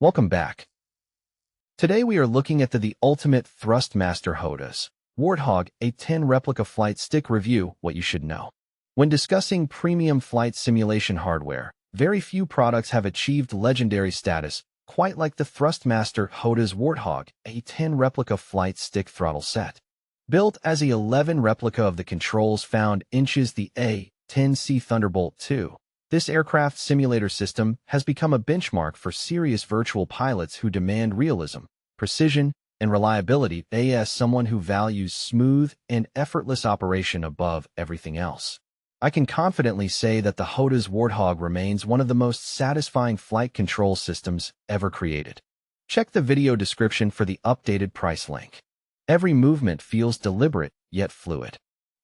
Welcome back. Today we are looking at the ultimate Thrustmaster HOTAS Warthog A10 replica flight stick review, what you should know. When discussing premium flight simulation hardware, very few products have achieved legendary status, quite like the Thrustmaster HOTAS Warthog A10 replica flight stick throttle set. Built as a 11 replica of the controls found inches the A-10C Thunderbolt II, this aircraft simulator system has become a benchmark for serious virtual pilots who demand realism, precision, and reliability as someone who values smooth and effortless operation above everything else. I can confidently say that the HOTAS Warthog remains one of the most satisfying flight control systems ever created. Check the video description for the updated price link. Every movement feels deliberate yet fluid.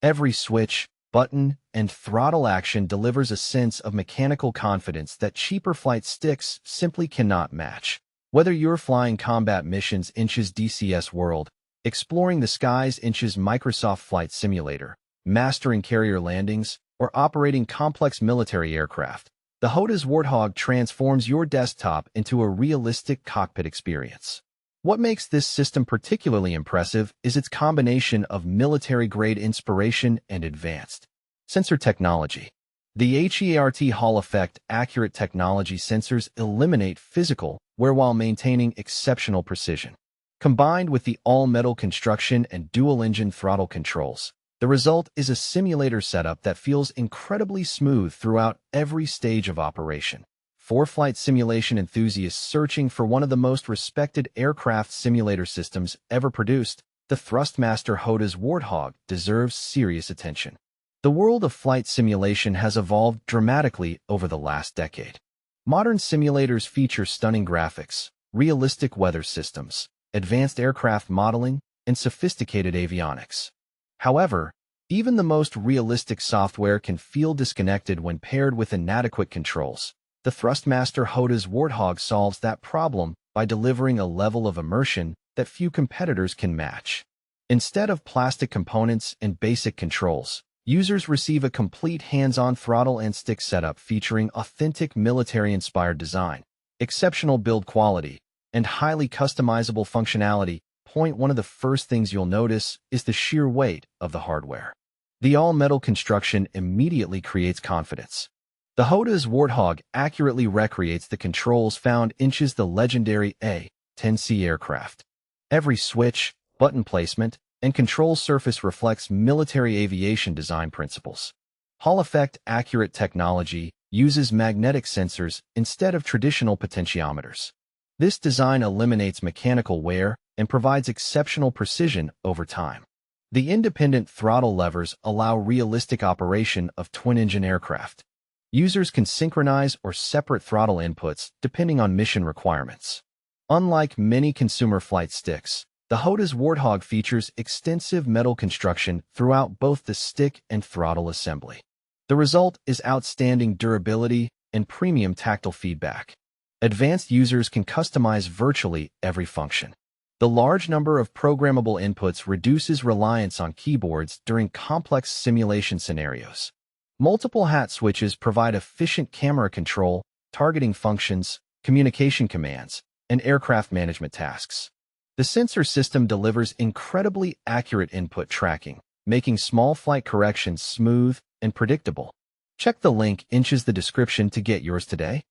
Every switch, button, and throttle action delivers a sense of mechanical confidence that cheaper flight sticks simply cannot match. Whether you're flying combat missions inches DCS World, exploring the skies inches Microsoft Flight Simulator, mastering carrier landings, or operating complex military aircraft, the HOTAS Warthog transforms your desktop into a realistic cockpit experience. What makes this system particularly impressive is its combination of military-grade inspiration and advanced sensor technology. The HERT Hall effect accurate technology sensors eliminate physical wear while maintaining exceptional precision. Combined with the all-metal construction and dual-engine throttle controls, the result is a simulator setup that feels incredibly smooth throughout every stage of operation. For flight simulation enthusiasts searching for one of the most respected aircraft simulator systems ever produced, the Thrustmaster HOTAS Warthog deserves serious attention. The world of flight simulation has evolved dramatically over the last decade. Modern simulators feature stunning graphics, realistic weather systems, advanced aircraft modeling, and sophisticated avionics. However, even the most realistic software can feel disconnected when paired with inadequate controls. The Thrustmaster HOTAS Warthog solves that problem by delivering a level of immersion that few competitors can match. Instead of plastic components and basic controls, users receive a complete hands-on throttle and stick setup featuring authentic military-inspired design, exceptional build quality, and highly customizable functionality. One of the first things you'll notice is the sheer weight of the hardware. The all-metal construction immediately creates confidence. The HOTAS Warthog accurately recreates the controls found inches the legendary A-10C aircraft. Every switch, button placement, and control surface reflects military aviation design principles. Hall effect accurate technology uses magnetic sensors instead of traditional potentiometers. This design eliminates mechanical wear and provides exceptional precision over time. The independent throttle levers allow realistic operation of twin-engine aircraft. Users can synchronize or separate throttle inputs depending on mission requirements. Unlike many consumer flight sticks, the HOTAS Warthog features extensive metal construction throughout both the stick and throttle assembly. The result is outstanding durability and premium tactile feedback. Advanced users can customize virtually every function. The large number of programmable inputs reduces reliance on keyboards during complex simulation scenarios. Multiple hat switches provide efficient camera control, targeting functions, communication commands, and aircraft management tasks. The sensor system delivers incredibly accurate input tracking, making small flight corrections smooth and predictable. Check the link in the description to get yours today.